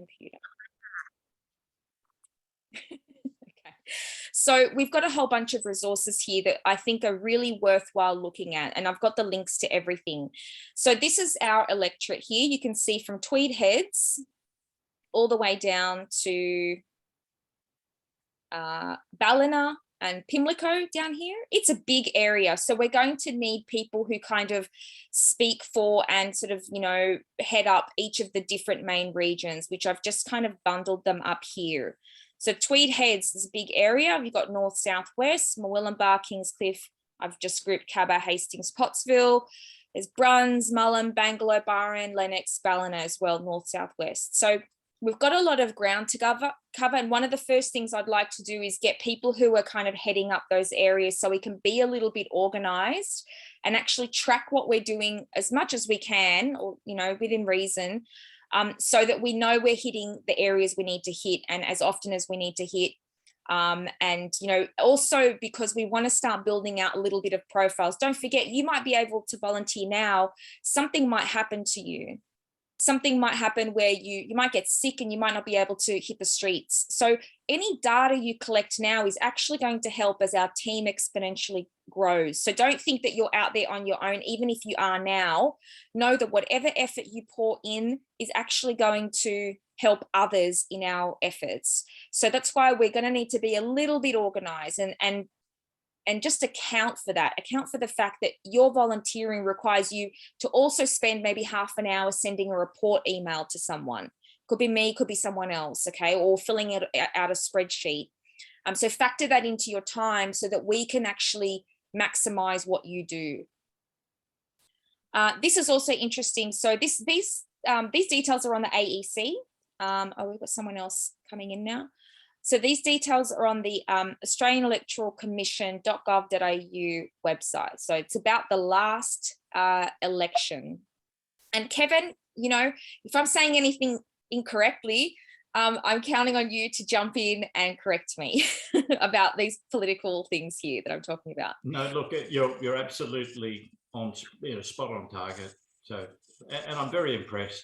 computer. Okay. So we've got a whole bunch of resources here that I think are really worthwhile looking at, and I've got the links to everything. So this is our electorate here. You can see from Tweed Heads all the way down to Ballina and Pimlico down here. It's a big area, so we're going to need people who kind of speak for and sort of, you know, head up each of the different main regions, which I've just kind of bundled them up here. So Tweed Heads is a big area. You've got north, south, west, Murwillumbah, Kingscliff. I've just grouped Cabba, Hastings, Pottsville. There's Bruns, Mullum, Bangalow, Byron, Lennox, Ballina as well, north, south, west. So we've got a lot of ground to cover, and one of the first things I'd like to do is get people who are kind of heading up those areas so we can be a little bit organized and actually track what we're doing as much as we can, or, you know, within reason, so that we know we're hitting the areas we need to hit and as often as we need to hit. And, you know, also because we want to start building out a little bit of profiles. Don't forget, you might be able to volunteer now. Something might happen to you. Something might happen where you might get sick and you might not be able to hit the streets. So any data you collect now is actually going to help as our team exponentially grows. So don't think that you're out there on your own. Even if you are now, know that whatever effort you pour in is actually going to help others in our efforts. So that's why we're going to need to be a little bit organized and just account for that. Account for the fact that your volunteering requires you to also spend maybe half an hour sending a report email to someone. Could be me, could be someone else, okay? Or filling out a spreadsheet. So factor that into your time so that we can actually maximize what you do. This is also interesting. So these details are on the AEC. Oh, we've got someone else coming in now. So these details are on the Australian Electoral Commission.gov.au website. So it's about the last election. And Kevin, you know, if I'm saying anything incorrectly, I'm counting on you to jump in and correct me about these political things here that I'm talking about. No, look, you're absolutely on, you know, spot on target. So, and I'm very impressed.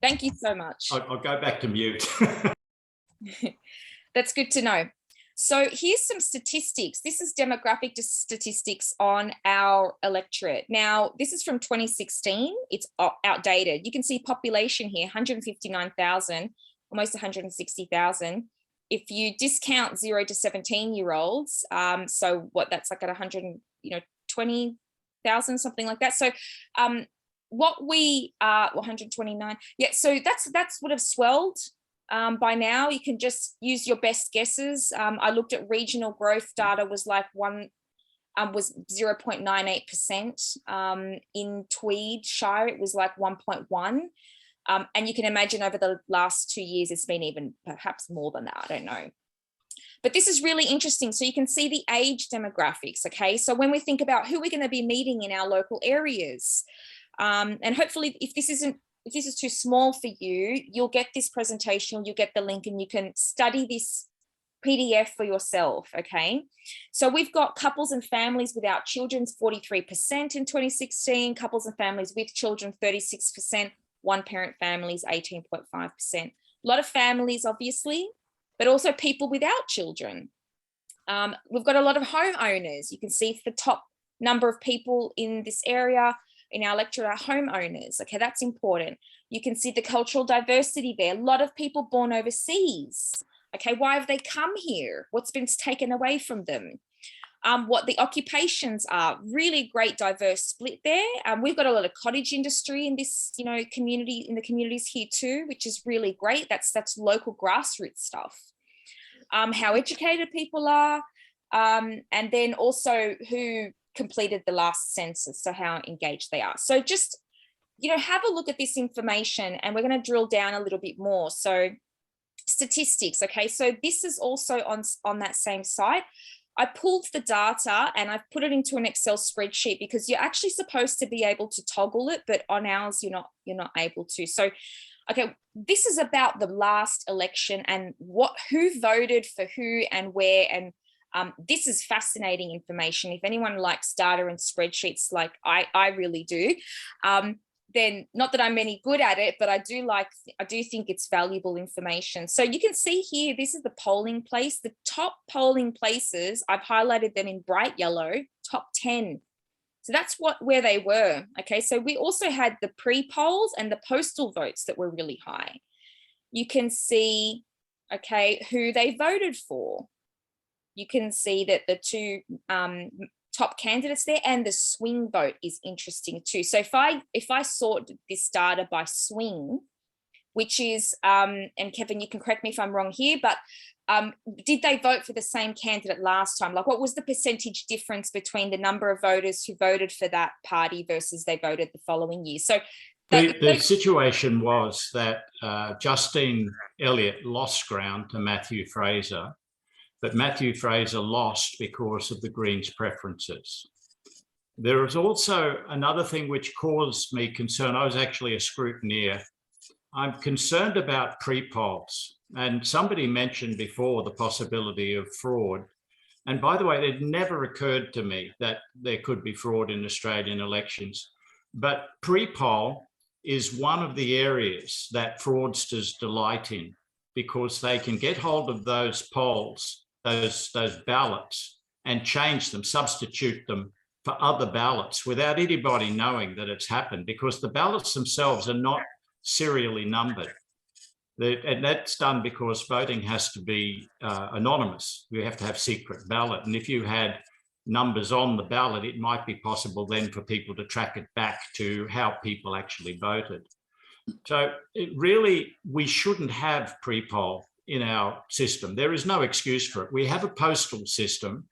Thank you so much. I'll go back to mute. That's good to know. So here's some statistics. This is demographic statistics on our electorate. Now, this is from 2016. It's outdated. You can see population here, 159,000, almost 160,000. If you discount 0 to 17-year-olds, so what that's like at 120,000, something like that. So what we are, 129. Yeah, so that's would have swelled. By now, you can just use your best guesses. I looked at regional growth data was like was 0.98%. In Tweed Shire, it was like 1.1. And you can imagine over the last 2 years, it's been even perhaps more than that. I don't know. But this is really interesting. So you can see the age demographics, okay? So when we think about who we're going to be meeting in our local areas, and hopefully if this is too small for you, you'll get this presentation, you'll get the link and you can study this PDF for yourself, okay? So we've got couples and families without children, 43% in 2016, couples and families with children, 36%, one-parent families, 18.5%. A lot of families, obviously, but also people without children. We've got a lot of homeowners. You can see the top number of people in this area in our electorate are homeowners. Okay, that's important. You can see the cultural diversity there. A lot of people born overseas. Okay, why have they come here? What's been taken away from them? What the occupations are, really great diverse split there. We've got a lot of cottage industry in this, you know, community, in the communities here too, which is really great. That's local grassroots stuff. How educated people are, and then also who completed the last census, so how engaged they are. So just, you know, have a look at this information and we're going to drill down a little bit more. So statistics, okay, so this is also on that same site. I pulled the data and I've put it into an Excel spreadsheet because you're actually supposed to be able to toggle it, but on ours you're not able to. So okay, this is about the last election and who voted for who and where, and this is fascinating information. If anyone likes data and spreadsheets like I really do, then not that I'm any good at it, but I do think it's valuable information. So you can see here, this is the polling place. The top polling places, I've highlighted them in bright yellow, top 10. So that's where they were. Okay, so we also had the pre-polls and the postal votes that were really high. You can see, okay, who they voted for. You can see that the two top candidates there, and the swing vote is interesting too. So if I sort this data by swing, which is, and Kevin, you can correct me if I'm wrong here, but did they vote for the same candidate last time? Like, what was the percentage difference between the number of voters who voted for that party versus they voted the following year? So the situation was that Justine Elliott lost ground to Matthew Fraser, but Matthew Fraser lost because of the Greens' preferences. There was also another thing which caused me concern. I was actually a scrutineer. I'm concerned about pre-polls. And somebody mentioned before the possibility of fraud. And by the way, it never occurred to me that there could be fraud in Australian elections. But pre-poll is one of the areas that fraudsters delight in, because they can get hold of those polls, those ballots, and change them, substitute them for other ballots without anybody knowing that it's happened, because the ballots themselves are not serially numbered. And that's done because voting has to be anonymous. You have to have secret ballot. And if you had numbers on the ballot, it might be possible then for people to track it back to how people actually voted. So we shouldn't have pre-poll in our system. There is no excuse for it. We have a postal system.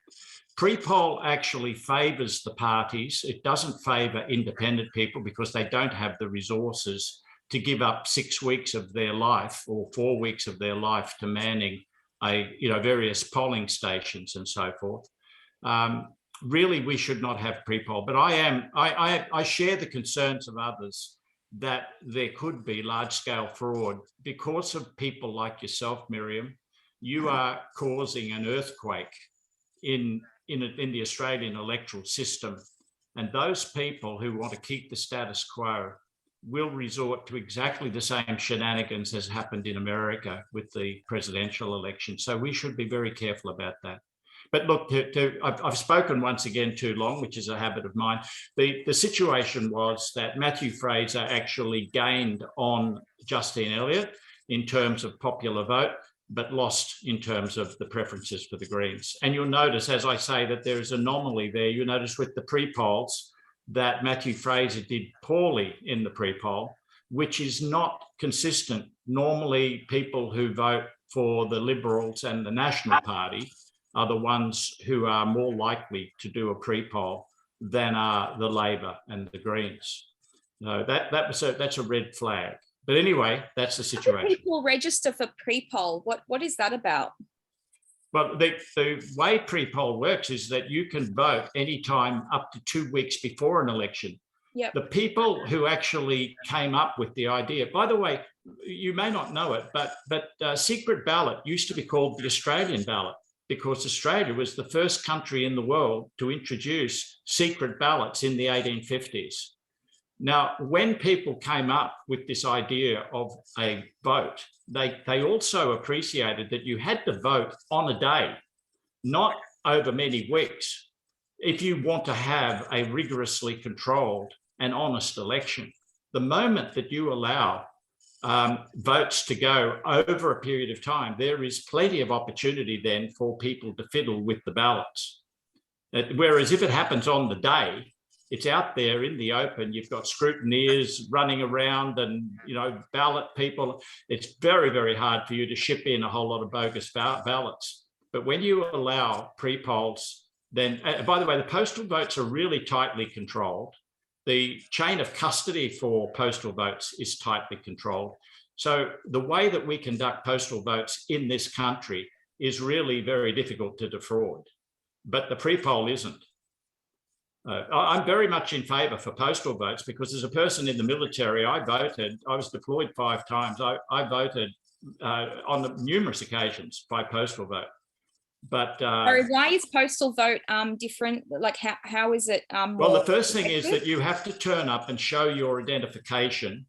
Pre-poll actually favours the parties. It doesn't favour independent people because they don't have the resources to give up 6 weeks of their life or 4 weeks of their life to manning various polling stations and so forth. Really, we should not have pre-poll. But I share the concerns of others that there could be large-scale fraud because of people like yourself, Miriam. You are causing an earthquake in the Australian electoral system, and those people who want to keep the status quo will resort to exactly the same shenanigans as happened in America with the presidential election. So we should be very careful about that. But look, I've spoken once again too long, which is a habit of mine. The situation was that Matthew Fraser actually gained on Justine Elliott in terms of popular vote, but lost in terms of the preferences for the Greens. And you'll notice, as I say, that there is an anomaly there. You notice with the pre-polls that Matthew Fraser did poorly in the pre-poll, which is not consistent. Normally, people who vote for the Liberals and the National Party are the ones who are more likely to do a pre-poll than are the Labor and the Greens. No, that's a red flag. But anyway, that's the situation. How do people register for pre-poll? What is that about? Well, the way pre-poll works is that you can vote anytime up to 2 weeks before an election. Yep. The people who actually came up with the idea, by the way, you may not know it, but secret ballot used to be called the Australian ballot, because Australia was the first country in the world to introduce secret ballots in the 1850s. Now, when people came up with this idea of a vote, they also appreciated that you had to vote on a day, not over many weeks, if you want to have a rigorously controlled and honest election. The moment that you allow votes to go over a period of time, there is plenty of opportunity then for people to fiddle with the ballots. Whereas if it happens on the day, it's out there in the open. You've got scrutineers running around and, ballot people. It's very, very hard for you to ship in a whole lot of bogus ballots. But when you allow pre-polls, then, by the way, the postal votes are really tightly controlled. The chain of custody for postal votes is tightly controlled. So the way that we conduct postal votes in this country is really very difficult to defraud. But the pre-poll isn't. I'm very much in favour for postal votes because as a person in the military, I voted. I was deployed 5 times. I voted on numerous occasions by postal vote. But Sorry, why is postal vote different? Like how is it well, the more first thing is effective? that you have to turn up and show your identification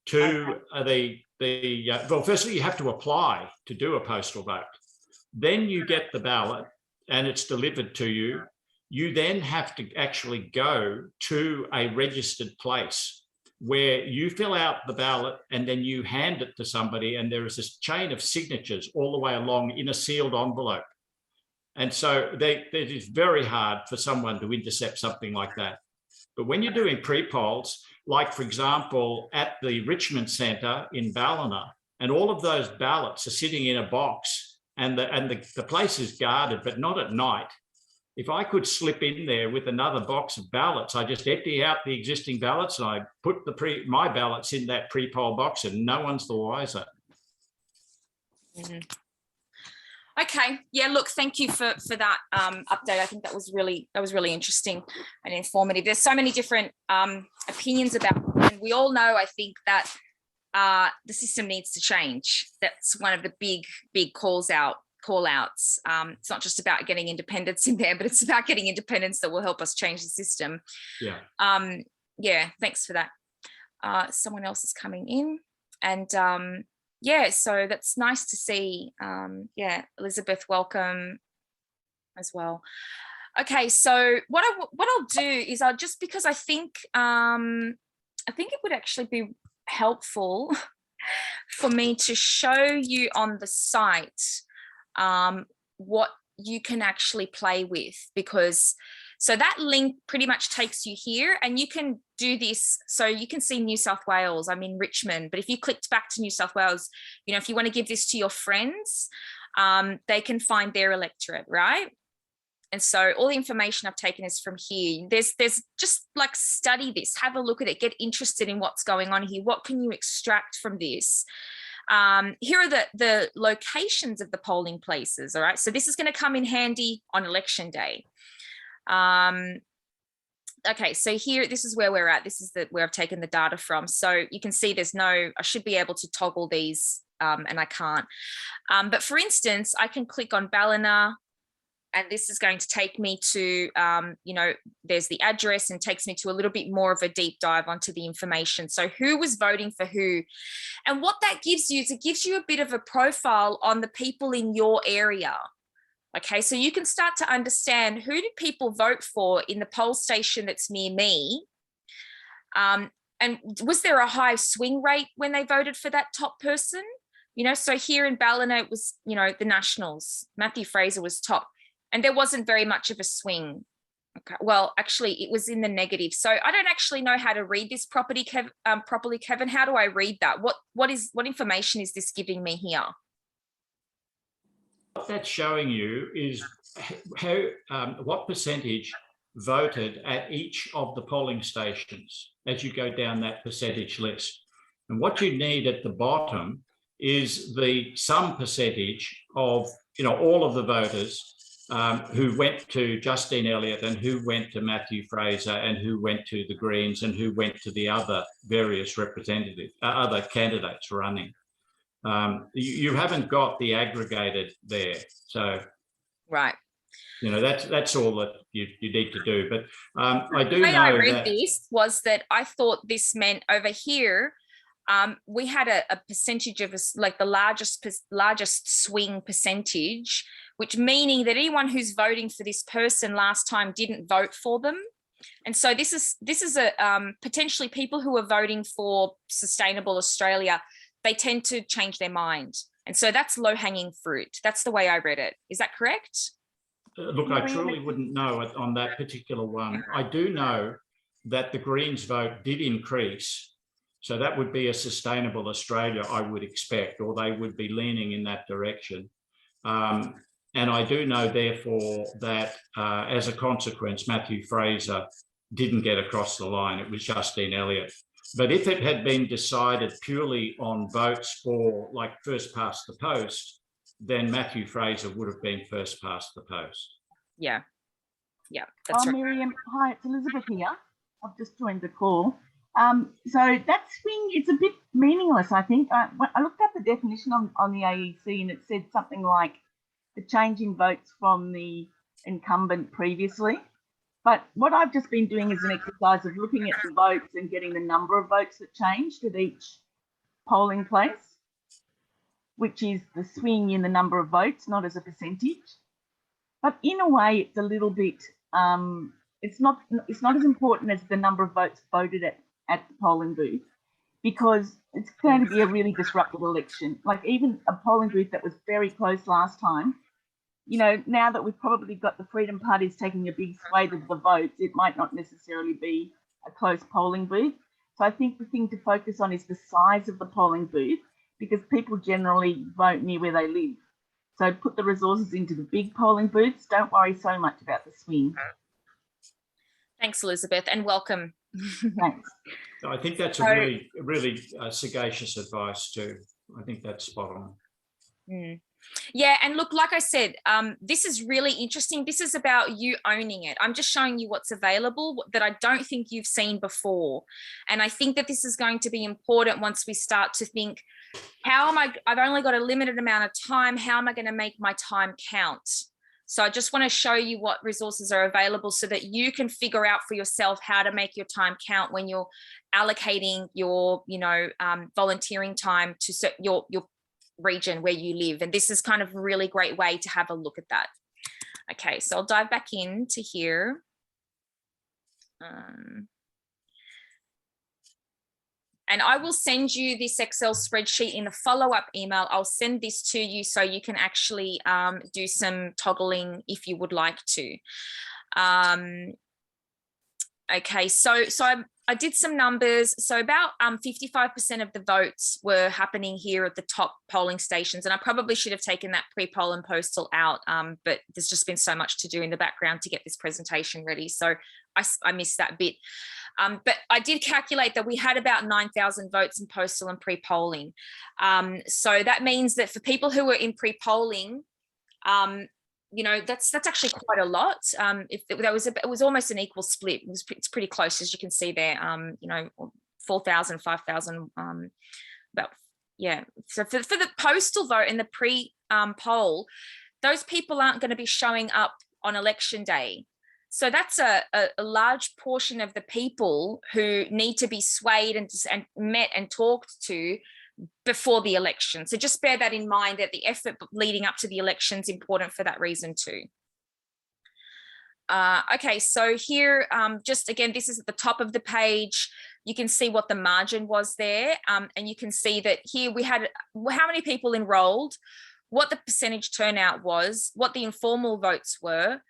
to well, firstly, you have to apply to do a postal vote. Then you get the ballot and it's delivered to you. You then have to actually go to a registered place where you fill out the ballot and then you hand it to somebody, and there is this chain of signatures all the way along in a sealed envelope. And so it is very hard for someone to intercept something like that. But when you're doing pre-polls, like, for example, at the Richmond Centre in Ballina, and all of those ballots are sitting in a box, and the place is guarded, but not at night. If I could slip in there with another box of ballots, I just empty out the existing ballots and I put my ballots in that pre-poll box, and no one's the wiser. Mm-hmm. Okay, yeah, look, thank you for that update. I think that was really interesting and informative. There's so many different opinions about it, and we all know, I think, that the system needs to change. That's one of the big call outs. It's not just about getting independence in there, but it's about getting independence that will help us change the system. Yeah. Yeah, thanks for that. Someone else is coming in, and yeah, so that's nice to see. Yeah, Elizabeth, welcome as well. Okay, so what I'll do is just because I think it would actually be helpful for me to show you on the site what you can actually play with, because so that link pretty much takes you here, and you can do this. So you can see New South Wales. I'm in Richmond, but if you clicked back to New South Wales, you know, if you want to give this to your friends, they can find their electorate, right? And so all the information I've taken is from here. There's just like, study this, have a look at it, get interested in what's going on here. What can you extract from this? Here are the locations of the polling places. All right. So this is going to come in handy on election day. Okay, so here, this is where we're at. This is where I've taken the data from. So you can see I should be able to toggle these, and I can't. But for instance, I can click on Ballina, and this is going to take me to, you know, there's the address, and takes me to a little bit more of a deep dive onto the information. So who was voting for who? And what that gives you is it gives you a bit of a profile on the people in your area. Okay, so you can start to understand, who did people vote for in the poll station that's near me? And was there a high swing rate when they voted for that top person? You know, so here in Ballina, it was, you know, the Nationals. Matthew Fraser was top, and there wasn't very much of a swing. Okay, well, actually, it was in the negative. So I don't actually know how to read this properly, Kevin. How do I read that? What information is this giving me here? What that's showing you is what percentage voted at each of the polling stations as you go down that percentage list. And what you need at the bottom is the sum percentage of, you know, all of the voters who went to Justine Elliott, and who went to Matthew Fraser, and who went to the Greens, and who went to the other various other candidates running. You haven't got the aggregated there, so right. You know, that's all that you need to do. But I do know the way I read this was that I thought this meant over here we had a percentage of like the largest swing percentage, which meaning that anyone who's voting for this person last time didn't vote for them. And so this is a potentially people who are voting for Sustainable Australia, they tend to change their mind. And so that's low-hanging fruit. That's the way I read it. Is that correct? Look, I truly wouldn't know it on that particular one. I do know that the Greens vote did increase. So that would be a Sustainable Australia, I would expect, or they would be leaning in that direction. And I do know, therefore, that as a consequence, Matthew Fraser didn't get across the line. It was Justine Elliott. But if it had been decided purely on votes for, like, first past the post, then Matthew Fraser would have been first past the post. Yeah. Yeah, that's right. Miriam, hi, it's Elizabeth here. I've just joined the call. So that swing, it's a bit meaningless, I think. I looked up the definition on the AEC, and it said something like the change in votes from the incumbent previously. But what I've just been doing is an exercise of looking at the votes and getting the number of votes that changed at each polling place, which is the swing in the number of votes, not as a percentage. But in a way, it's a little bit, it's not as important as the number of votes voted at the polling booth, because it's going to be a really disruptive election. Like even a polling booth that was very close last time, you know, now that we've probably got the Freedom parties taking a big swathe of the votes, it might not necessarily be a close polling booth. So I think the thing to focus on is the size of the polling booth, because people generally vote near where they live. So put the resources into the big polling booths. Don't worry so much about the swing. Thanks, Elizabeth, and welcome. Thanks. I think that's a really sagacious advice too. I think that's spot on. Mm. Yeah, and look, like I said, this is really interesting. This is about you owning it. I'm just showing you what's available that I don't think you've seen before. And I think that this is going to be important once we start to think, I've only got a limited amount of time. How am I going to make my time count? So I just want to show you what resources are available so that you can figure out for yourself how to make your time count when you're allocating your, volunteering time to your region where you live. And this is kind of a really great way to have a look at that. Okay, so I'll dive back into here. And I will send you this Excel spreadsheet in a follow-up email. I'll send this to you so you can actually do some toggling if you would like to. Okay, so I did some numbers. So about 55% of the votes were happening here at the top polling stations. And I probably should have taken that pre-poll and postal out, but there's just been so much to do in the background to get this presentation ready. So I missed that bit. But I did calculate that we had about 9,000 votes in postal and pre-polling. So that means that for people who were in pre-polling, that's actually quite a lot. It was almost an equal split. It's pretty close, as you can see there. 4,000, 5,000. So for the postal vote and the pre-poll, those people aren't going to be showing up on election day. So that's a large portion of the people who need to be swayed and met and talked to before the election. So just bear that in mind, that the effort leading up to the election is important for that reason too. Okay, so here, just again, this is at the top of the page. You can see what the margin was there. And you can see that here we had how many people enrolled, what the percentage turnout was, what the informal votes were.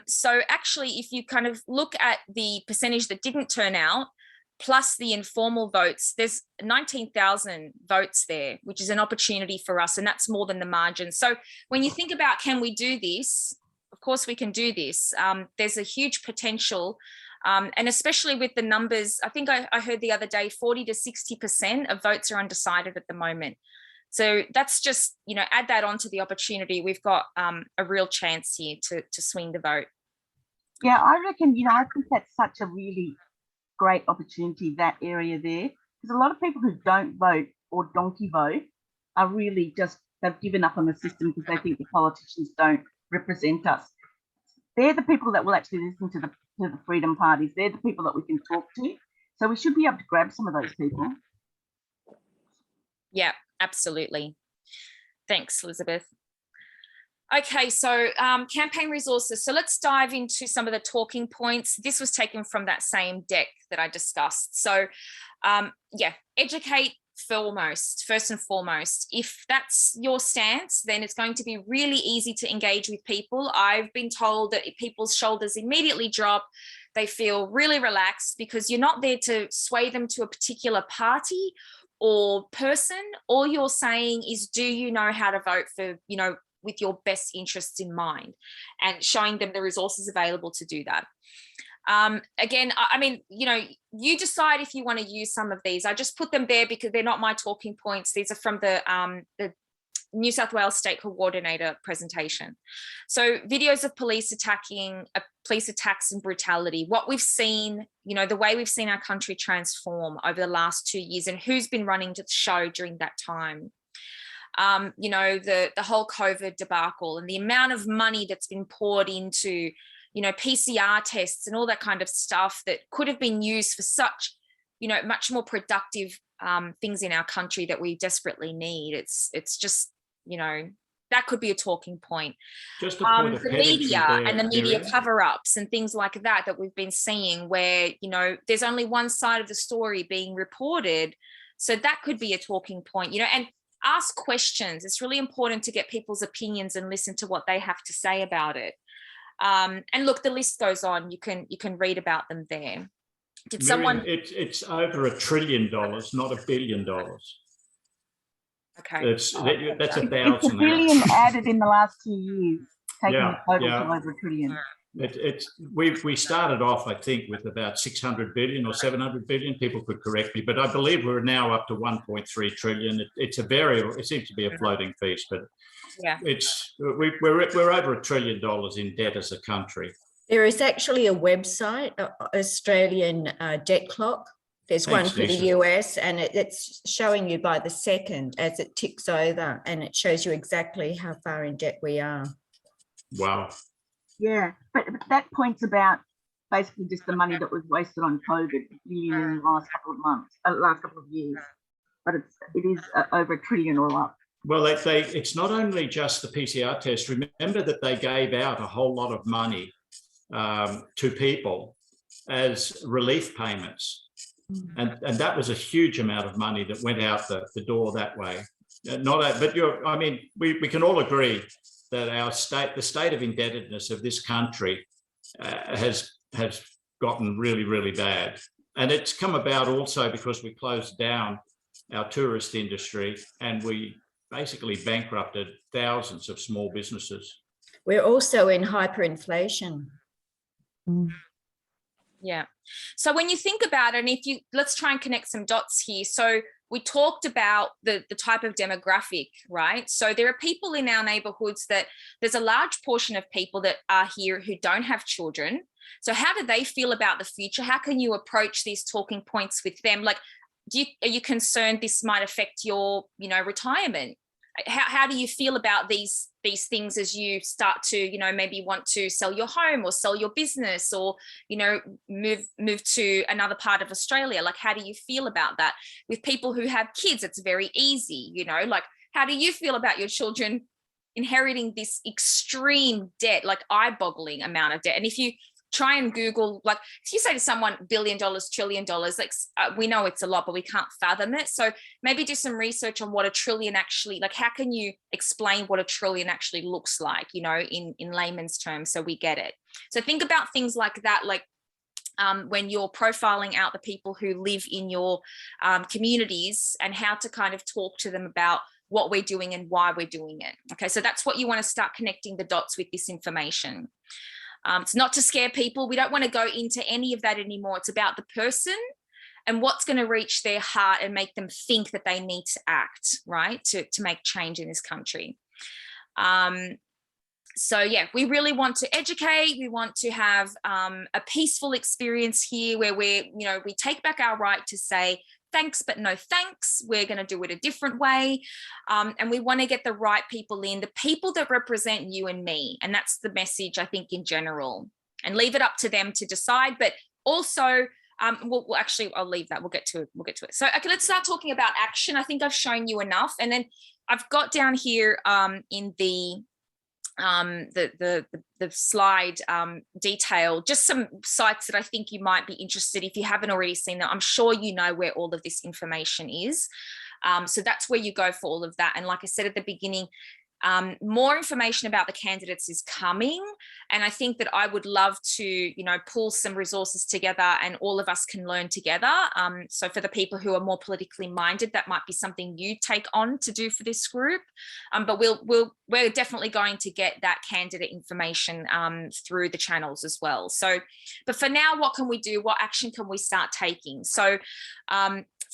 So actually, if you kind of look at the percentage that didn't turn out, plus the informal votes, there's 19,000 votes there, which is an opportunity for us, and that's more than the margin. So when you think about, can we do this? Of course we can do this. There's a huge potential, and especially with the numbers, I think I heard the other day, 40 to 60% of votes are undecided at the moment. So that's just, add that onto the opportunity. We've got a real chance here to swing the vote. Yeah, I reckon, I think that's such a really great opportunity, that area there, because a lot of people who don't vote or donkey vote are really they've given up on the system because they think the politicians don't represent us. They're the people that will actually listen to the Freedom parties. They're the people that we can talk to. So we should be able to grab some of those people. Yeah, absolutely. Thanks, Elizabeth. Okay, so campaign resources. So let's dive into some of the talking points. This was taken from that same deck that I discussed. So educate first and foremost. If that's your stance, then it's going to be really easy to engage with people. I've been told that people's shoulders immediately drop. They feel really relaxed because you're not there to sway them to a particular party or person. All you're saying is, do you know how to vote for, with your best interests in mind, and showing them the resources available to do that. Again, I mean, you decide if you want to use some of these. I just put them there because they're not my talking points. These are from the New South Wales State Coordinator presentation. So videos of police attacks and brutality, what we've seen, the way we've seen our country transform over the last 2 years and who's been running the show during that time. You know, the whole COVID debacle and the amount of money that's been poured into, you know, PCR tests and all that kind of stuff that could have been used for such, you know, much more productive things in our country that we desperately need. It's just, you know, that could be a talking point. Just a point of the pedantry media there, and the media Miriam. cover-ups and things like that we've been seeing, where, you know, there's only one side of the story being reported. So that could be a talking point, you know, and ask questions. It's really important to get people's opinions and listen to what they have to say about it. And look, the list goes on. You can read about them there. Did Miriam, someone? It's over $1 trillion, not $1 billion. Okay. That's 1,000. It's $1 billion added in the last 2 years, taking the total to over $1 trillion. We started off, I think, with about 600 billion or 700 billion. People could correct me, but I believe we're now up to 1.3 trillion. It's a variable. It seems to be a floating feast, but yeah, we're over $1 trillion in debt as a country. There is actually a website, Australian Debt Clock. There's one for the US, and it's showing you by the second as it ticks over, and it shows you exactly how far in debt we are. Wow. Yeah, but that point's about basically just the money that was wasted on COVID in the last couple of months, last couple of years. But it is over $1 trillion all up. Well, it's not only just the PCR test. Remember that they gave out a whole lot of money to people as relief payments. And that was a huge amount of money that went out the door that way. I mean, we can all agree that the state of indebtedness of this country has gotten really, really bad. And it's come about also because we closed down our tourist industry and we basically bankrupted thousands of small businesses. We're also in hyperinflation. Yeah. So when you think about it, and let's try and connect some dots here. So we talked about the type of demographic, right? So there are people in our neighborhoods that there's a large portion of people that are here who don't have children. So how do they feel about the future? How can you approach these talking points with them? Like, are you concerned this might affect your, you know, retirement? How do you feel about these things as you start to, you know, maybe want to sell your home or sell your business or, you know, move to another part of Australia? Like, how do you feel about that? With people who have kids, it's very easy, you know, like, how do you feel about your children inheriting this extreme debt, like eye-boggling amount of debt? And if you try and Google, like, if you say to someone $1 billion, $1 trillion, like we know it's a lot, but we can't fathom it. So maybe do some research on what $1 trillion actually, like, how can you explain what $1 trillion actually looks like, you know, in layman's terms, so we get it. So think about things like that, like when you're profiling out the people who live in your communities and how to kind of talk to them about what we're doing and why we're doing it. Okay, so that's what you want to start connecting the dots with this information. It's not to scare people. We don't want to go into any of that anymore. It's about the person and what's going to reach their heart and make them think that they need to act, right, to make change in this country. So yeah, we really want to educate. We want to have a peaceful experience here where we take back our right to say, thanks, but no thanks. We're going to do it a different way. And we want to get the right people in, the people that represent you and me. And that's the message, I think, in general, and leave it up to them to decide. But also, we'll actually, I'll leave that. We'll get to it. So okay, let's start talking about action. I think I've shown you enough. And then I've got down here in the slide detail, just some sites that I think you might be interested if you haven't already seen them. I'm sure you know where all of this information is. So that's where you go for all of that. And like I said at the beginning, more information about the candidates is coming. And I think that I would love to, you know, pull some resources together and all of us can learn together. So for the people who are more politically minded, that might be something you take on to do for this group. But we're definitely going to get that candidate information through the channels as well. So, but for now, what can we do? What action can we start taking? So,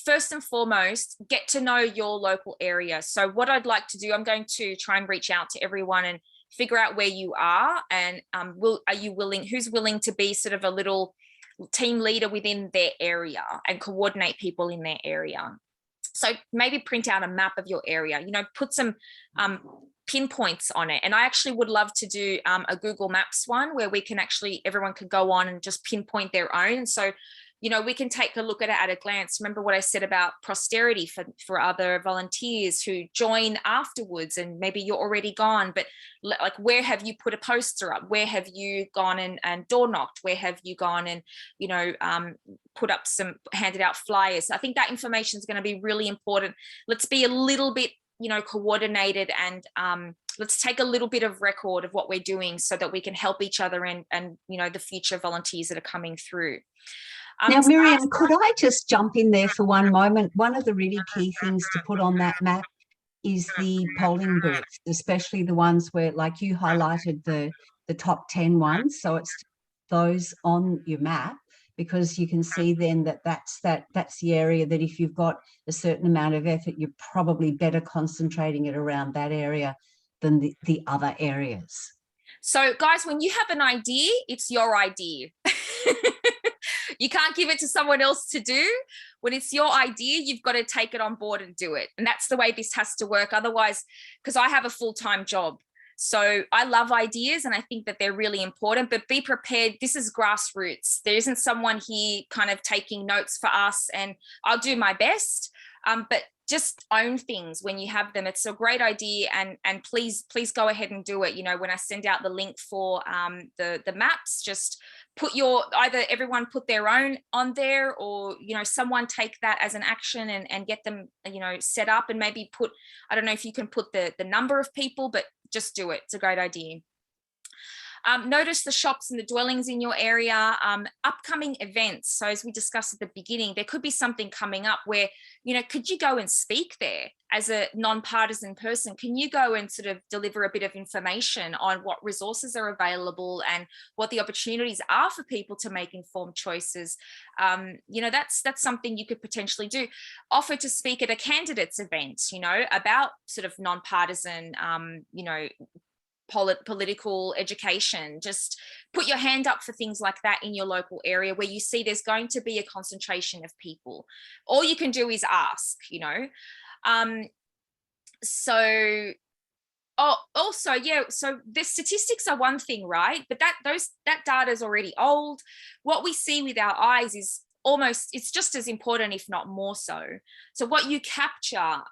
first and foremost, get to know your local area. So what I'd like to do, I'm going to try and reach out to everyone and figure out where you are, and are you willing, who's willing to be sort of a little team leader within their area and coordinate people in their area. So maybe print out a map of your area, you know, put some pinpoints on it. And I actually would love to do a Google Maps one where we can actually, everyone could go on and just pinpoint their own. So, you know, we can take a look at it at a glance. Remember what I said about posterity for other volunteers who join afterwards, and maybe you're already gone, but like, where have you put a poster up? Where have you gone and door knocked? Where have you gone and, you know, put up handed out flyers? I think that information is going to be really important. Let's be a little bit, you know, coordinated, and let's take a little bit of record of what we're doing so that we can help each other and you know, the future volunteers that are coming through. Now, Miriam, could I just jump in there for one moment? One of the really key things to put on that map is the polling booths, especially the ones where, like you highlighted, the top 10 ones. So it's those on your map, because you can see then that's the area that if you've got a certain amount of effort, you're probably better concentrating it around that area than the other areas. So guys, when you have an idea, it's your idea. You can't give it to someone else to do. When it's your idea, you've got to take it on board and do it. And that's the way this has to work. Otherwise, because I have a full-time job, so I love ideas and I think that they're really important, but be prepared. This is grassroots. There isn't someone here kind of taking notes for us, and I'll do my best. But just own things when you have them. It's a great idea, and please go ahead and do it. You know, when I send out the link for the maps, just put either everyone put their own on there, or, you know, someone take that as an action and get them, you know, set up, and maybe put, I don't know if you can put the number of people, but just do it. It's a great idea. Notice the shops and the dwellings in your area, upcoming events. So as we discussed at the beginning, there could be something coming up where, you know, could you go and speak there as a non-partisan person? Can you go and sort of deliver a bit of information on what resources are available and what the opportunities are for people to make informed choices? You know, that's something you could potentially do. Offer to speak at a candidates event, you know, about sort of non-partisan, you know, political education. Just put your hand up for things like that in your local area where you see there's going to be a concentration of people. All you can do is ask, you know. So the statistics are one thing, right? But that data is already old. What we see with our eyes is it's just as important, if not more so. So what you capture,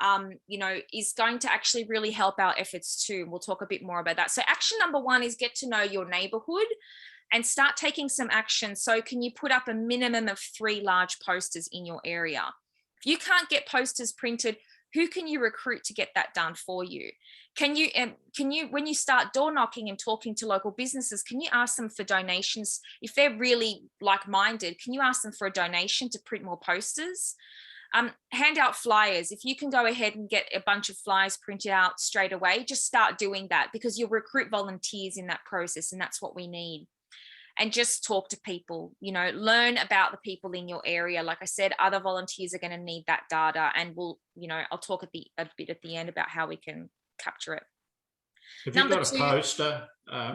you know, is going to actually really help our efforts too. We'll talk a bit more about that. So action number 1 is get to know your neighborhood and start taking some action. So can you put up a minimum of 3 large posters in your area? If you can't get posters printed, who can you recruit to get that done for you? Can you, when you start door knocking and talking to local businesses, can you ask them for donations? If they're really like-minded, can you ask them for a donation to print more posters? Hand out flyers. If you can go ahead and get a bunch of flyers printed out straight away, just start doing that, because you'll recruit volunteers in that process, and that's what we need. And just talk to people, you know, learn about the people in your area. Like I said, other volunteers are going to need that data, and I'll talk a bit at the end about how we can capture it. Have you got a poster,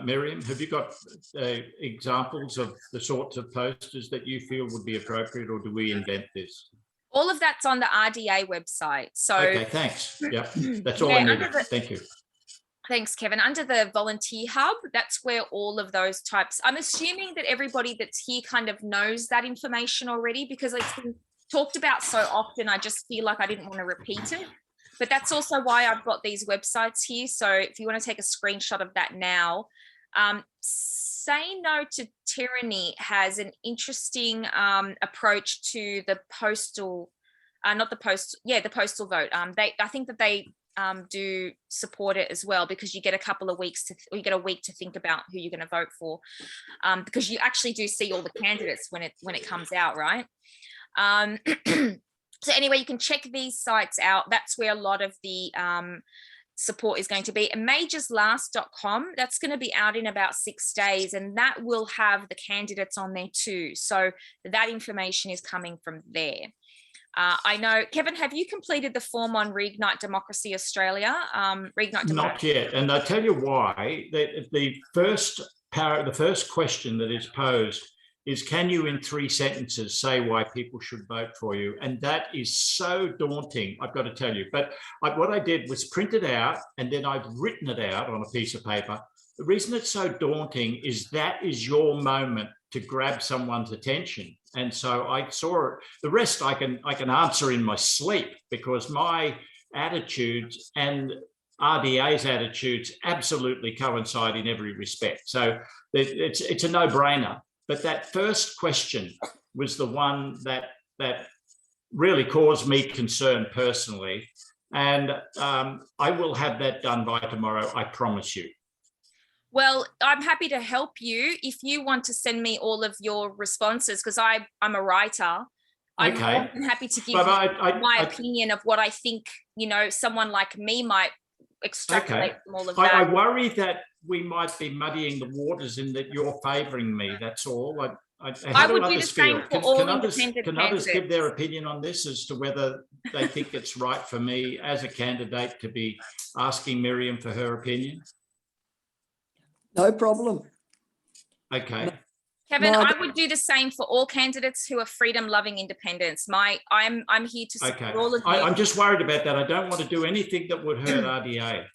Miriam? Have you got examples of the sorts of posters that you feel would be appropriate, or do we invent this? All of that's on the RDA website. So okay, thanks. Yeah, that's all I needed. Thank you. Thanks, Kevin. Under the volunteer hub, that's where all of those types, I'm assuming that everybody that's here kind of knows that information already, because it's been talked about so often. I just feel like I didn't want to repeat it. But that's also why I've got these websites here. So if you want to take a screenshot of that now, Say No to Tyranny has an interesting approach to the postal, the postal vote. I think that they do support it as well, because you get a week to think about who you're going to vote for, because you actually do see all the candidates when it comes out, right? So anyway, you can check these sites out. That's where a lot of the support is going to be. And majorslast.com, that's going to be out in about 6 days, and that will have the candidates on there too. So that information is coming from there. I know, Kevin, have you completed the form on Reignite Democracy Australia? Not yet, and I'll tell you why. The first question that is posed is, can you in 3 sentences say why people should vote for you? And that is so daunting, I've got to tell you. But what I did was print it out, and then I've written it out on a piece of paper. The reason it's so daunting is that is your moment to grab someone's attention. And so I saw it. The rest I can answer in my sleep, because my attitudes and RDA's attitudes absolutely coincide in every respect. So it's a no-brainer. But that first question was the one that really caused me concern personally. And I will have that done by tomorrow, I promise you. Well, I'm happy to help you if you want to send me all of your responses, because I'm a writer. I'm happy to give you my opinion of what I think, you know, someone like me might extrapolate from all of that. I worry that we might be muddying the waters in that you're favouring me. That's all. How do others feel? Can others give their opinion on this as to whether they think it's right for me as a candidate to be asking Miriam for her opinion? No problem. Okay. Kevin, I would do the same for all candidates who are freedom-loving independents. I'm here to support all of you. I'm just worried about that. I don't want to do anything that would hurt RDA.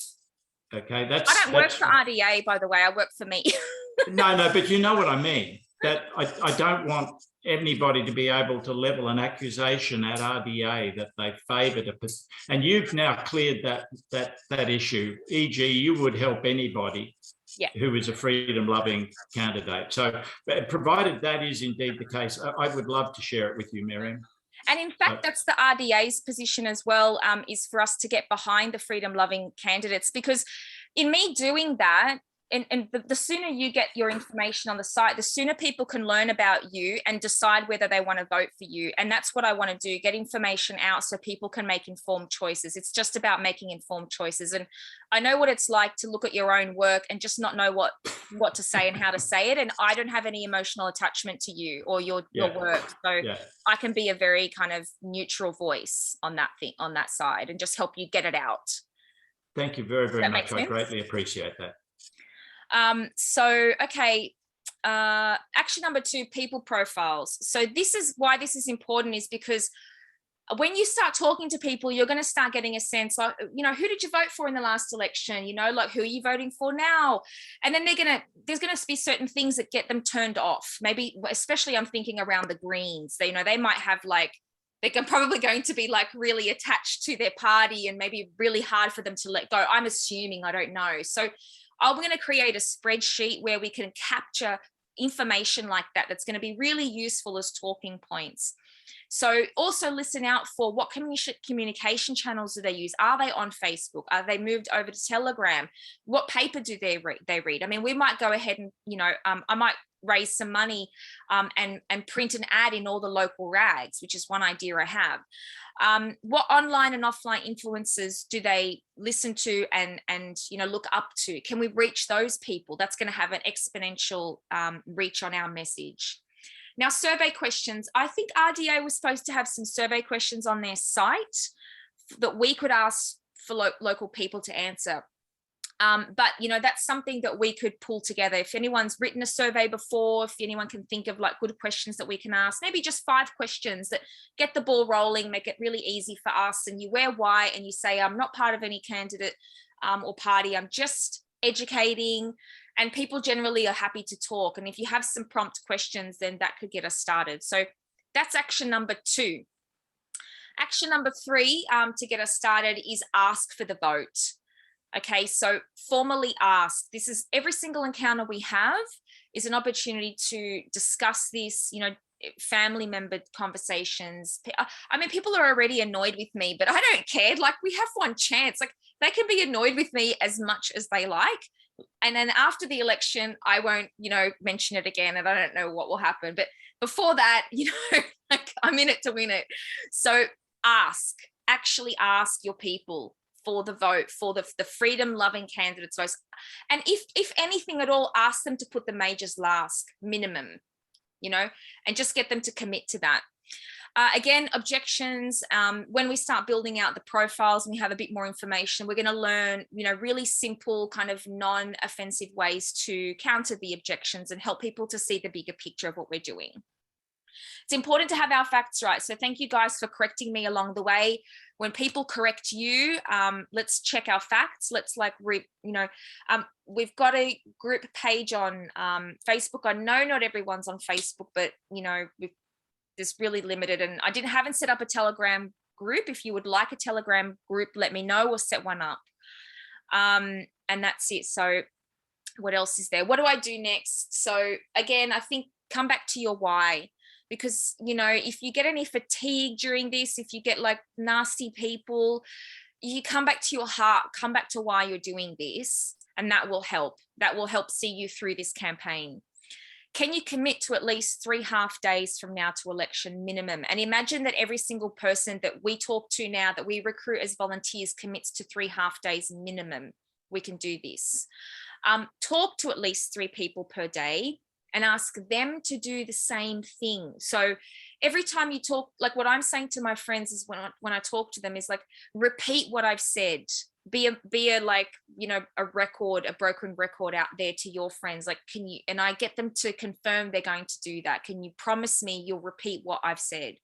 Okay, I don't work for RDA, by the way. I work for me. No, but you know what I mean. That I don't want anybody to be able to level an accusation at RDA that they favoured and you've now cleared that issue. E.g., you would help anybody who is a freedom-loving candidate. So, provided that is indeed the case, I would love to share it with you, Miriam. And in fact, that's the RDA's position as well, is for us to get behind the freedom-loving candidates, because in me doing that, and the sooner you get your information on the site, the sooner people can learn about you and decide whether they want to vote for you. And that's what I want to do, get information out so people can make informed choices. It's just about making informed choices. And I know what it's like to look at your own work and just not know what to say and how to say it. And I don't have any emotional attachment to you or your work. So I can be a very kind of neutral voice on that side and just help you get it out. Thank you very, very much. I greatly appreciate that. Action number 2, people profiles. So this is why this is important, is because when you start talking to people, you're going to start getting a sense like, you know, who did you vote for in the last election? You know, like, who are you voting for now? And then there's going to be certain things that get them turned off. Maybe, especially I'm thinking around the Greens, they might have like, they're probably going to be like really attached to their party and maybe really hard for them to let go. I'm assuming, I don't know. So I'm going to create a spreadsheet where we can capture information like that that's going to be really useful as talking points. So also listen out for what communication channels do they use? Are they on Facebook? Are they moved over to Telegram? What paper do they read? I mean, we might go ahead and, you know, I might raise some money and print an ad in all the local rags, which is one idea I have. What online and offline influencers do they listen to and you know, look up to? Can we reach those people? That's going to have an exponential reach on our message. Now, survey questions. I think RDA was supposed to have some survey questions on their site that we could ask for local people to answer. But, you know, that's something that we could pull together. If anyone's written a survey before, if anyone can think of like good questions that we can ask, maybe just 5 questions that get the ball rolling, make it really easy for us. And you wear white and you say, I'm not part of any candidate or party, I'm just educating. And people generally are happy to talk. And if you have some prompt questions, then that could get us started. So that's action number 2. Action number 3 to get us started is ask for the vote. Okay, so formally ask. This is every single encounter we have is an opportunity to discuss this, you know, family member conversations. I mean, people are already annoyed with me, but I don't care. Like, we have one chance. Like, they can be annoyed with me as much as they like. And then after the election, I won't, you know, mention it again, and I don't know what will happen. But before that, you know, like, I'm in it to win it. So actually ask your people for the vote, for the freedom-loving candidates' votes. And if anything at all, ask them to put the majors last, minimum, you know, and just get them to commit to that. Again, objections, when we start building out the profiles and we have a bit more information, we're going to learn, really simple kind of non-offensive ways to counter the objections and help people to see the bigger picture of what we're doing. It's important to have our facts right. So thank you guys for correcting me along the way. When people correct you, let's check our facts. Let's we've got a group page on Facebook. I know not everyone's on Facebook, but there's really limited, and I haven't set up a Telegram group. If you would like a Telegram group, let me know. We'll set one up. And that's it. So what else is there? What do I do next? So again, I think come back to your why, because, if you get any fatigue during this, if you get like nasty people, you come back to your heart, come back to why you're doing this, and that will help. That will help see you through this campaign. Can you commit to at least 3 half days from now to election minimum? And imagine that every single person that we talk to now, that we recruit as volunteers, commits to 3 half days minimum. We can do this. Talk to at least 3 people per day and ask them to do the same thing. So every time you talk, like what I'm saying to my friends is when I talk to them is like, repeat what I've said. Be a like, a broken record out there to your friends. Like, and I get them to confirm they're going to do that. Can you promise me you'll repeat what I've said?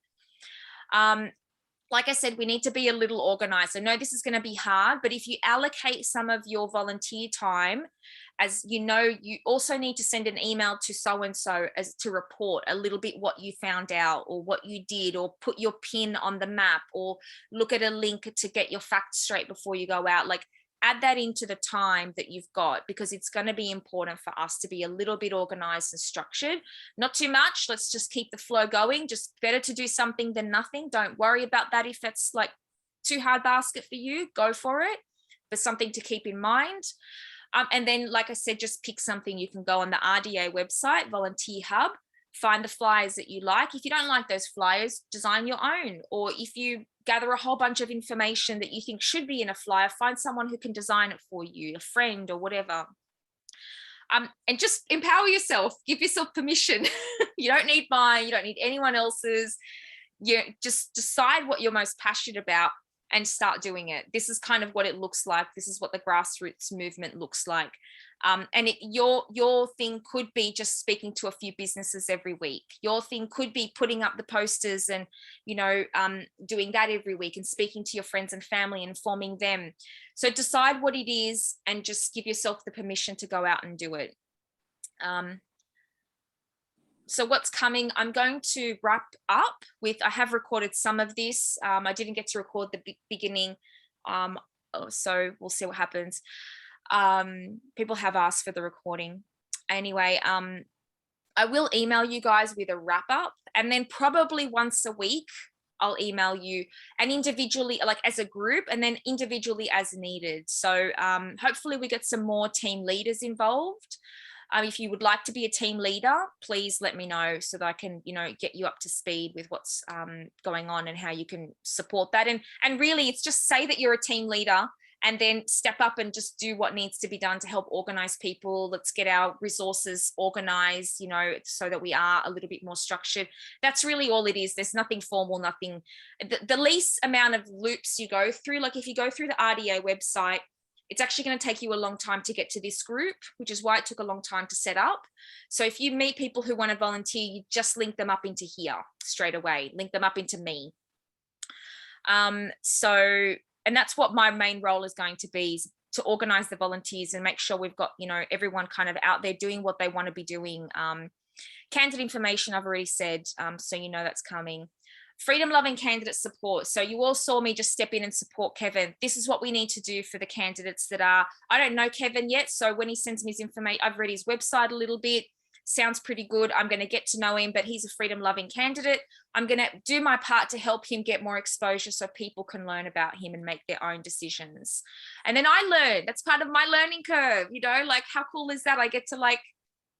Like I said, we need to be a little organized. I know this is going to be hard, but if you allocate some of your volunteer time, as you also need to send an email to so-and-so as to report a little bit what you found out or what you did, or put your pin on the map, or look at a link to get your facts straight before you go out. Like, add that into the time that you've got, because it's going to be important for us to be a little bit organized and structured. Not too much. Let's just keep the flow going. Just better to do something than nothing. Don't worry about that. If that's like too hard basket for you, go for it. But something to keep in mind. And then, like I said, just pick something. You can go on the RDA website, Volunteer Hub, find the flyers that you like. If you don't like those flyers, design your own. Or if you gather a whole bunch of information that you think should be in a flyer, find someone who can design it for you, a friend or whatever. And just empower yourself, give yourself permission. You don't need mine, you don't need anyone else's. You just decide what you're most passionate about and start doing it. This is kind of what it looks like. This is what the grassroots movement looks like. And your thing could be just speaking to a few businesses every week. Your thing could be putting up the posters and, doing that every week and speaking to your friends and family and informing them. So decide what it is and just give yourself the permission to go out and do it. So what's coming, I'm going to wrap up with, I have recorded some of this. I didn't get to record the beginning. So we'll see what happens. People have asked for the recording. Anyway, I will email you guys with a wrap up, and then probably once a week, I'll email you, and individually, like as a group, and then individually as needed. So hopefully we get some more team leaders involved. If you would like to be a team leader, please let me know so that I can, get you up to speed with what's going on and how you can support that. And really, it's just say that you're a team leader and then step up and just do what needs to be done to help organize people. Let's get our resources organized, so that we are a little bit more structured. That's really all it is. There's nothing formal, nothing. The least amount of loops you go through, like if you go through the RDA website, it's actually going to take you a long time to get to this group, which is why it took a long time to set up. So if you meet people who want to volunteer, you just link them up into here straight away, link them up into me. And that's what my main role is going to be, is to organize the volunteers and make sure we've got, everyone kind of out there doing what they want to be doing. Candidate information, I've already said, so that's coming. Freedom loving candidate support. So you all saw me just step in and support Kevin. This is what we need to do for the candidates that are, I don't know Kevin yet. So when he sends me his information, I've read his website a little bit. Sounds pretty good. I'm going to get to know him, but he's a freedom loving candidate. I'm going to do my part to help him get more exposure so people can learn about him and make their own decisions. And then I learn. That's part of my learning curve, like how cool is that? I get to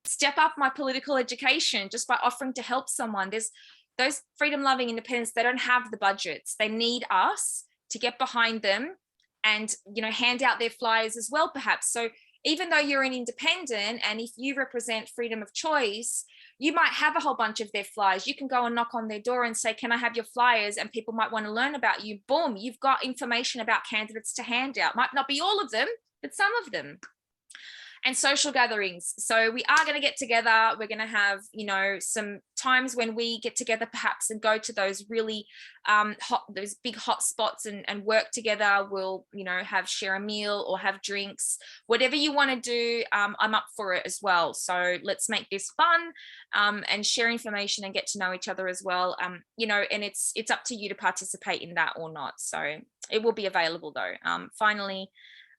step up my political education just by offering to help someone. There's those freedom loving independents, they don't have the budgets. They need us to get behind them and, hand out their flyers as well, perhaps. So even though you're an independent, and if you represent freedom of choice, you might have a whole bunch of their flyers. You can go and knock on their door and say, can I have your flyers? And people might want to learn about you. Boom, you've got information about candidates to hand out. Might not be all of them, but some of them. And social gatherings. So we are going to get together. We're going to have, you know, some times when we get together perhaps and go to those really those big hot spots and work together. We'll, you know, share a meal or have drinks, whatever you want to do. I'm up for it as well. So let's make this fun and share information and get to know each other as well. You know, and it's up to you to participate in that or not. So it will be available though. Finally,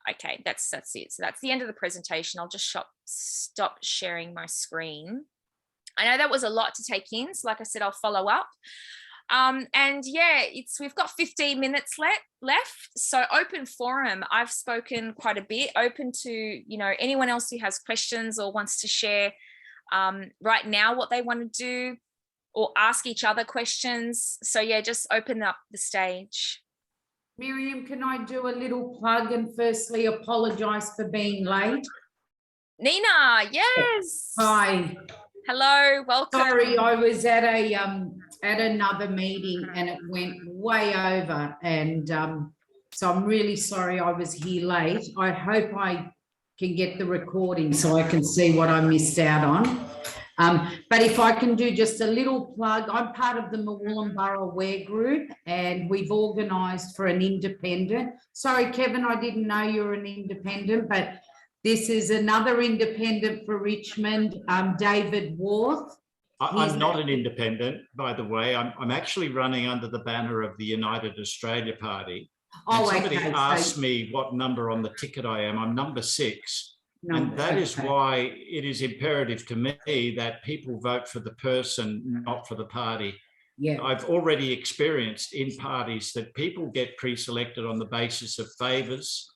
okay, that's it. So that's the end of the presentation. I'll just stop sharing my screen. I know that was a lot to take in. So like I said, I'll follow up. And yeah, we've got 15 minutes left. So open forum. I've spoken quite a bit. Open to, you know, anyone else who has questions or wants to share right now what they want to do or ask each other questions. So yeah, just open up the stage. Miriam, can I do a little plug and firstly apologise for being late? Nina, yes. Hi. Hello, welcome. Sorry, I was at another meeting and it went way over, and so I'm really sorry I was here late. I hope I can get the recording so I can see what I missed out on. But if I can do just a little plug, I'm part of the Murwillumbara Aware Group, and we've organised for an independent. Sorry, Kevin, I didn't know you were an independent, but this is another independent for Richmond, David Worth. I'm not an independent, by the way. I'm actually running under the banner of the United Australia Party. And somebody asked me what number on the ticket I am. I'm number 6. And that is why it is imperative to me that people vote for the person, not for the party. Yeah. I've already experienced in parties that people get pre-selected on the basis of favours,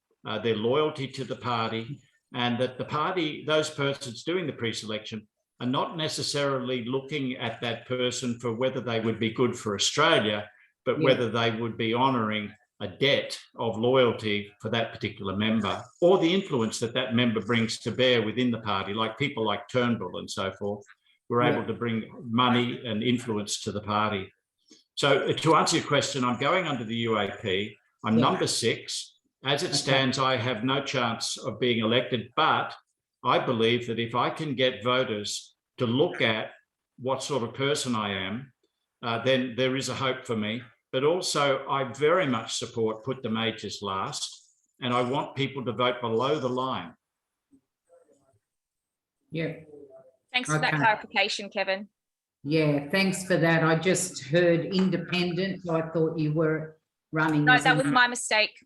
their loyalty to the party, and that the party, those persons doing the pre-selection, are not necessarily looking at that person for whether they would be good for Australia, but whether they would be honouring a debt of loyalty for that particular member, or the influence that that member brings to bear within the party, like people like Turnbull and so forth, were able to bring money and influence to the party. So to answer your question, I'm going under the UAP. I'm number 6. As it stands, I have no chance of being elected, but I believe that if I can get voters to look at what sort of person I am, then there is a hope for me. But also, I very much support put the majors last, and I want people to vote below the line. Yeah. Thanks for that clarification, Kevin. Yeah, thanks for that. I just heard independent, so I thought you were running. No, that was my mistake.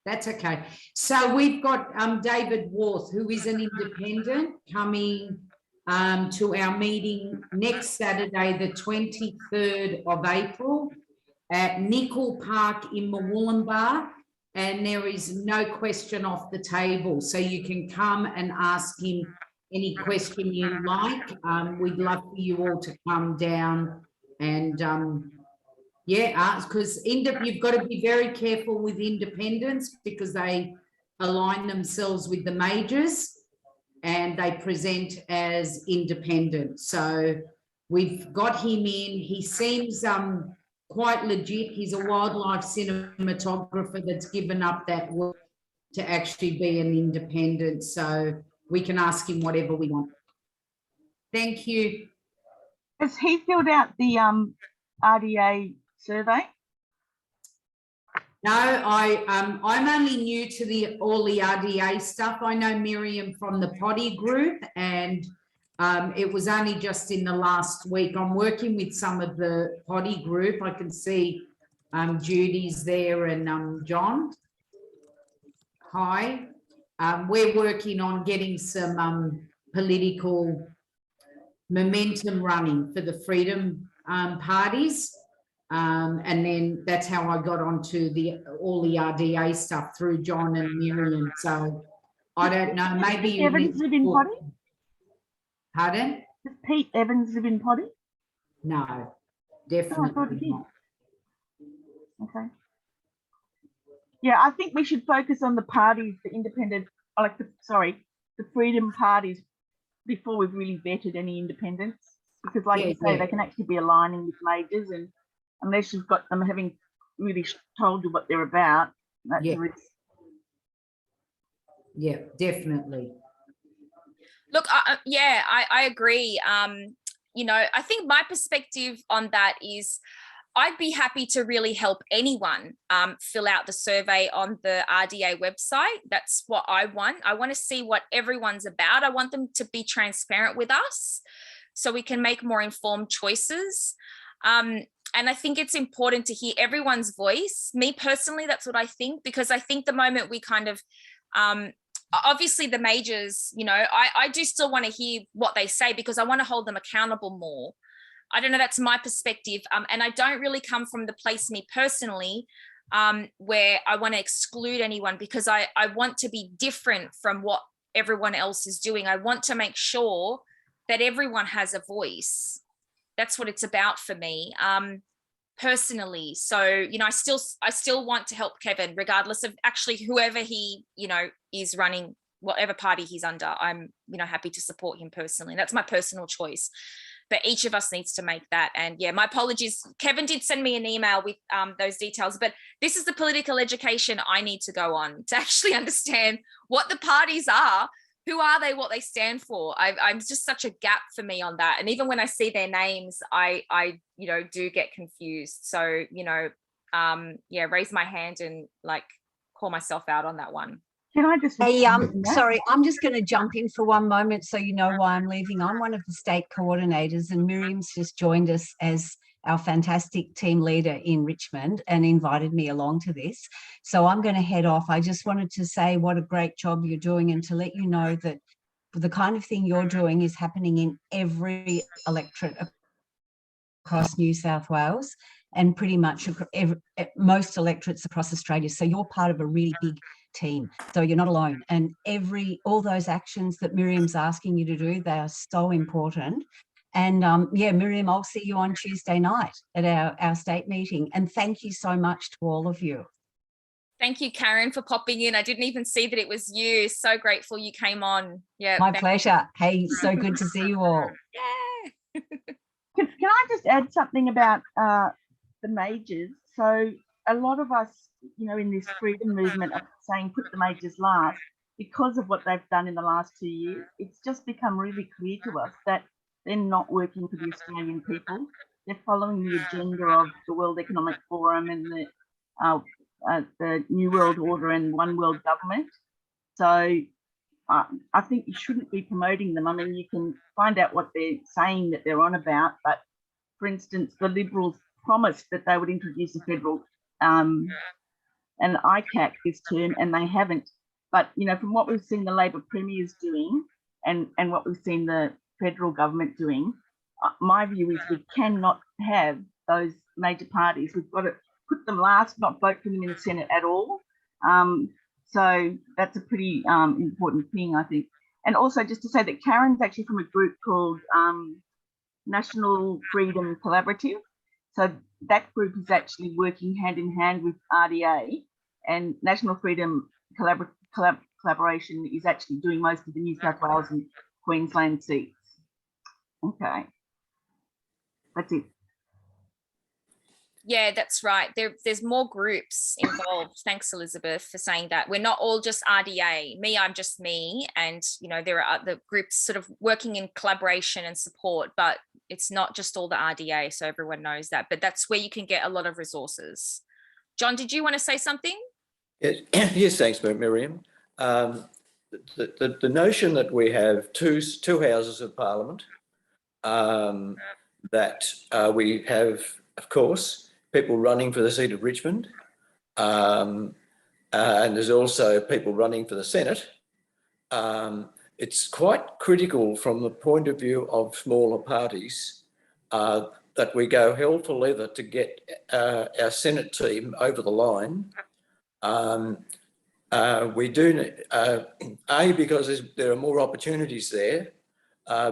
That's okay. So we've got David Worth, who is an independent, coming to our meeting next Saturday, the 23rd of April. At Nickel Park in Murwillumbara, and there is no question off the table. So you can come and ask him any question you like. We'd love for you all to come down and, because you've got to be very careful with independents because they align themselves with the majors and they present as independent. So we've got him in. He seems quite legit. He's a wildlife cinematographer that's given up that work to actually be an independent. So we can ask him whatever we want. Thank you. Has he filled out the RDA survey? No, I'm only new to all the RDA stuff. I know Miriam from the potty group, and it was only just in the last week. I'm working with some of the potty group. I can see Judy's there and John. Hi. We're working on getting some political momentum running for the freedom parties. And then that's how I got onto all the RDA stuff through John and Miriam. So I don't know, maybe you Evans live in potty? Pardon? Does Pete Evans live in potty? No, definitely not. Okay. Yeah, I think we should focus on the parties, the independent, the freedom parties, before we've really vetted any independents. because like you say, they can actually be aligning with majors, and unless you've got them having really told you what they're about, that's a risk. Yeah, definitely. Look, I agree. You know, I think my perspective on that is I'd be happy to really help anyone fill out the survey on the RDA website. That's what I want. I want to see what everyone's about. I want them to be transparent with us so we can make more informed choices. And I think it's important to hear everyone's voice. Me personally, that's what I think, because I think the moment we kind of, obviously the majors, you know, I do still want to hear what they say because I want to hold them accountable more. I don't know, that's my perspective. And I don't really come from the place, me personally, where I want to exclude anyone, because I want to be different from what everyone else is doing. I want to make sure that everyone has a voice. That's what it's about for me, personally. So, you know, I still want to help Kevin, regardless of actually whoever he, you know, is running, whatever party he's under. I'm, you know, happy to support him personally. That's my personal choice. But each of us needs to make that. And yeah, my apologies. Kevin did send me an email with those details, but this is the political education I need to go on to actually understand what the parties are, who are they, what they stand for. I'm just such a gap for me on that. And even when I see their names, I you know, do get confused. So, you know, yeah, raise my hand and like call myself out on that one. Can I just? Hey, sorry, I'm just going to jump in for one moment so you know why I'm leaving. I'm one of the state coordinators, and Miriam's just joined us as our fantastic team leader in Richmond and invited me along to this. So I'm going to head off. I just wanted to say what a great job you're doing, and to let you know that the kind of thing you're doing is happening in every electorate across New South Wales and pretty much most electorates across Australia. So you're part of a really big team. So you're not alone. And all those actions that Miriam's asking you to do, they are so important. And yeah, Miriam, I'll see you on Tuesday night at our state meeting. And thank you so much to all of you. Thank you, Karen, for popping in. I didn't even see that it was you. So grateful you came on. Yeah. My pleasure. Hey, so good to see you all. Yeah. Can I just add something about the majors? So a lot of us, you know, in this freedom movement are saying put the majors last because of what they've done in the last 2 years. It's just become really clear to us that they're not working for the Australian people. They're following the agenda of the World Economic Forum and the New World Order and One World Government. So I think you shouldn't be promoting them. I mean, you can find out what they're saying that they're on about, but for instance, the Liberals promised that they would introduce a federal an ICAC this term, and they haven't. But you know, from what we've seen the Labor premiers doing, and what we've seen the federal government doing, my view is we cannot have those major parties. We've got to put them last, not vote for them in the Senate at all. So that's a pretty important thing, I think. And also just to say that Karen's actually from a group called National Freedom Collaborative. So that group is actually working hand in hand with RDA, and National Freedom Collaboration is actually doing most of the New South Wales and Queensland seats. Okay, that's it. Yeah, that's right. There's more groups involved. Thanks, Elizabeth, for saying that. We're not all just RDA. Me, I'm just me. And, you know, there are other groups sort of working in collaboration and support, but it's not just all the RDA, so everyone knows that. But that's where you can get a lot of resources. John, did you want to say something? Yes, thanks, Miriam. The notion that we have two houses of parliament, that we have, of course, people running for the seat of Richmond, and there's also people running for the Senate. It's quite critical from the point of view of smaller parties that we go hell for leather to get our Senate team over the line. We do, A, because there are more opportunities there,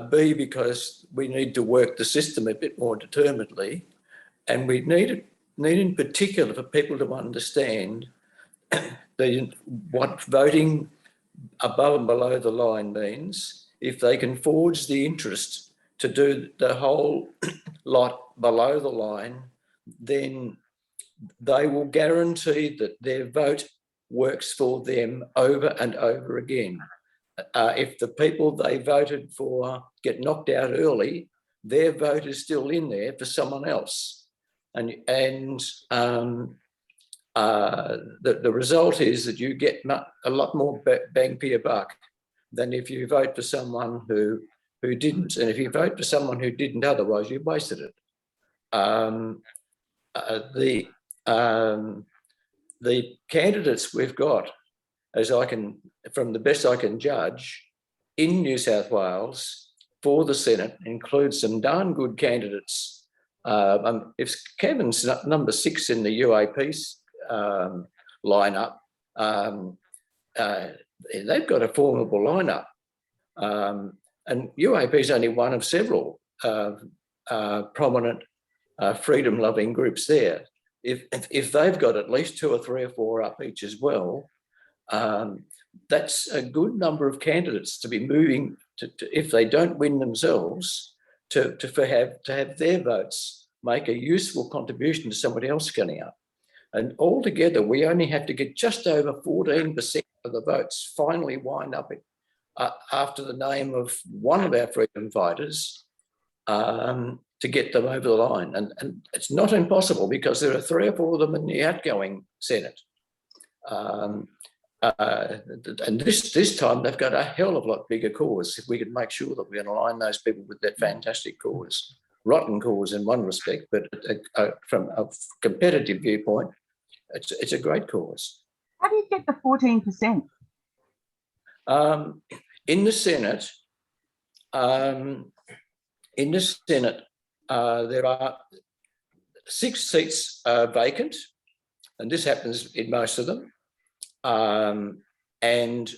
B, because we need to work the system a bit more determinedly, and we need in particular for people to understand what voting above and below the line means if they can forge the interest to do the whole lot below the line, then they will guarantee that their vote works for them over and over again. If the people they voted for get knocked out early, their vote is still in there for someone else. And the result is that you get a lot more bang for your buck than if you vote for someone who didn't. And if you vote for someone who didn't otherwise, you've wasted it. The candidates we've got, from the best I can judge, in New South Wales for the Senate include some darn good candidates. If Kevin's number 6 in the UAP lineup, they've got a formidable lineup. And UAP is only one of several prominent freedom-loving groups there. If they've got at least 2 or 3 or 4 up each as well, that's a good number of candidates to be moving to if they don't win themselves, to have their votes make a useful contribution to somebody else getting up. And altogether, we only have to get just over 14% of the votes finally wind up after the name of one of our freedom fighters to get them over the line. And it's not impossible, because there are 3 or 4 of them in the outgoing Senate. And this time they've got a hell of a lot bigger cause. If we could make sure that we can align those people with that fantastic cause, rotten cause in one respect, but from a competitive viewpoint, it's a great cause. How do you get the 14%? In the Senate, there are 6 seats vacant, and this happens in most of them. And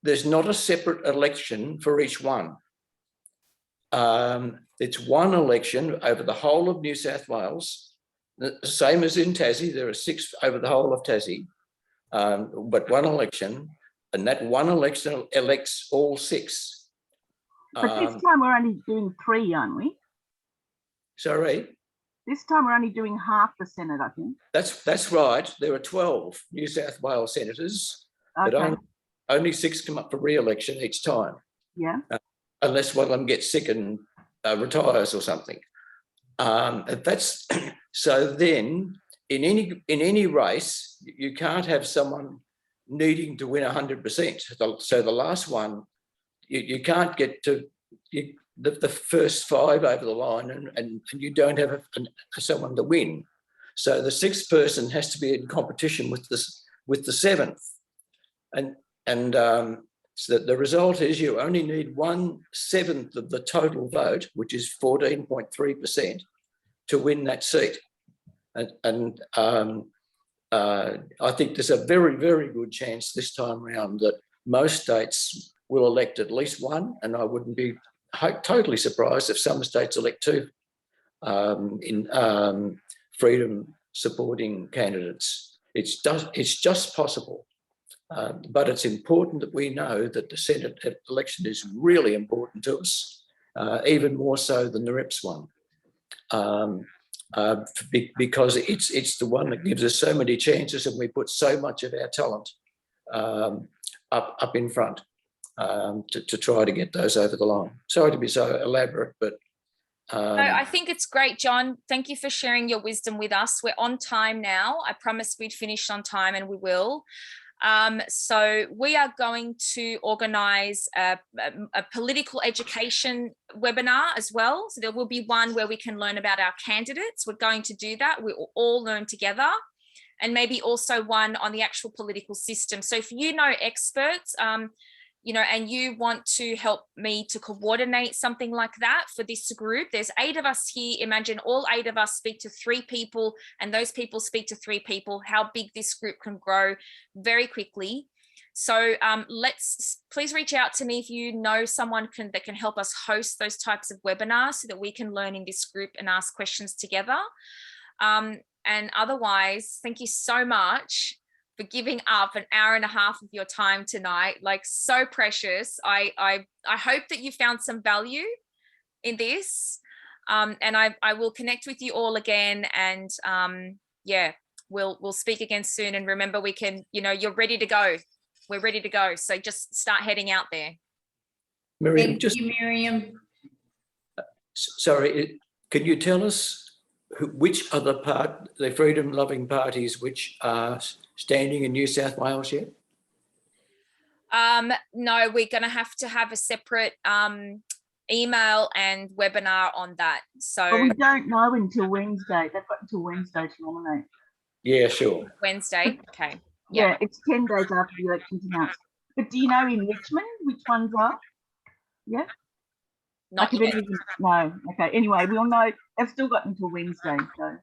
there's not a separate election for each one. It's one election over the whole of New South Wales, the same as in Tassie. There are 6 over the whole of Tassie, but one election, and that one election elects all 6. But this time we're only doing 3, aren't we? Sorry? This time we're only doing half the Senate, I think. That's right. There are 12 New South Wales senators, Okay. but only 6 come up for re-election each time. Yeah. Unless one of them gets sick and retires or something. That's so. Then in any race, you can't have someone needing to win 100%. So the last one, you can't get to the first 5 over the line, and you don't have someone to win. So the 6th person has to be in competition with the 7th, and so the result is you only need 1/7 of the total vote, which is 14.3%, to win that seat. And I think there's a very, very good chance this time around that most states will elect at least 1, and I wouldn't be totally surprised if some states elect 2 in freedom supporting candidates. It's just possible. But it's important that we know that the Senate election is really important to us, even more so than the reps one, because it's the one that gives us so many chances, and we put so much of our talent up in front to try to get those over the line. Sorry to be so elaborate, but no, I think it's great, John. Thank you for sharing your wisdom with us. We're on time now. I promised we'd finish on time, and we will. So we are going to organise a political education webinar as well. So there will be one where we can learn about our candidates. We're going to do that. We will all learn together, and maybe also one on the actual political system. So if you know experts, and you want to help me to coordinate something like that for this group, there's 8 of us here. Imagine all 8 of us speak to 3 people, and those people speak to 3 people, how big this group can grow very quickly. So please reach out to me if you know someone that can help us host those types of webinars so that we can learn in this group and ask questions together. And otherwise, thank you so much for giving up an hour and a half of your time tonight, like so precious. I hope that you found some value in this. And I will connect with you all again, and yeah, we'll speak again soon. And remember, we can, you know, you're ready to go. We're ready to go. So just start heading out there. Miriam, Thank you, Miriam. Sorry, can you tell us which other the freedom-loving parties which are standing in New South Wales yet? No, we're going to have a separate email and webinar on that. So But we don't know until Wednesday. They've got until Wednesday to nominate. Yeah, sure. Wednesday. Okay. Yeah, it's 10 days after the election's announced. But do you know in Richmond which ones are? Yeah. Not like yet. No. Okay. Anyway, we'll know. They've still got until Wednesday. So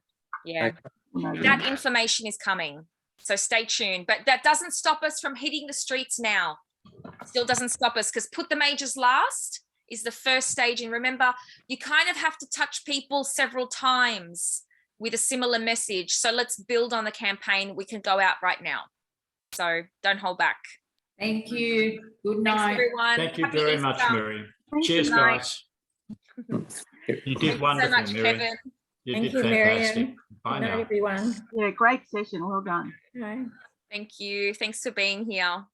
yeah, we'll know that then. information is coming. So stay tuned. But that doesn't stop us from hitting the streets now. Still doesn't stop us, because put the majors last is the first stage. And remember, you kind of have to touch people several times with a similar message. So let's build on the campaign. We can go out right now. So don't hold back. Thank you. Good night. Thanks, everyone. Thank you Happy very Easter. much, Miriam. Thank Cheers, you. guys. You did Thank wonderful, you so much, Miriam. Kevin. You Thank did you, fantastic. Miriam. Bye Good night, now. everyone. Yeah, great session. Well done. Bye. Thank you. Thanks for being here.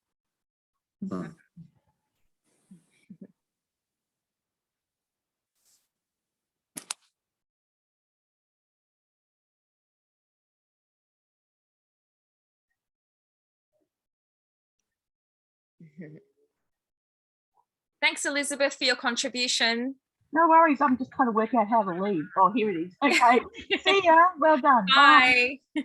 Thanks, Elizabeth, for your contribution. No worries. I'm just trying to work out how to leave. Oh, here it is. Okay. See ya. Well done. Bye. Bye.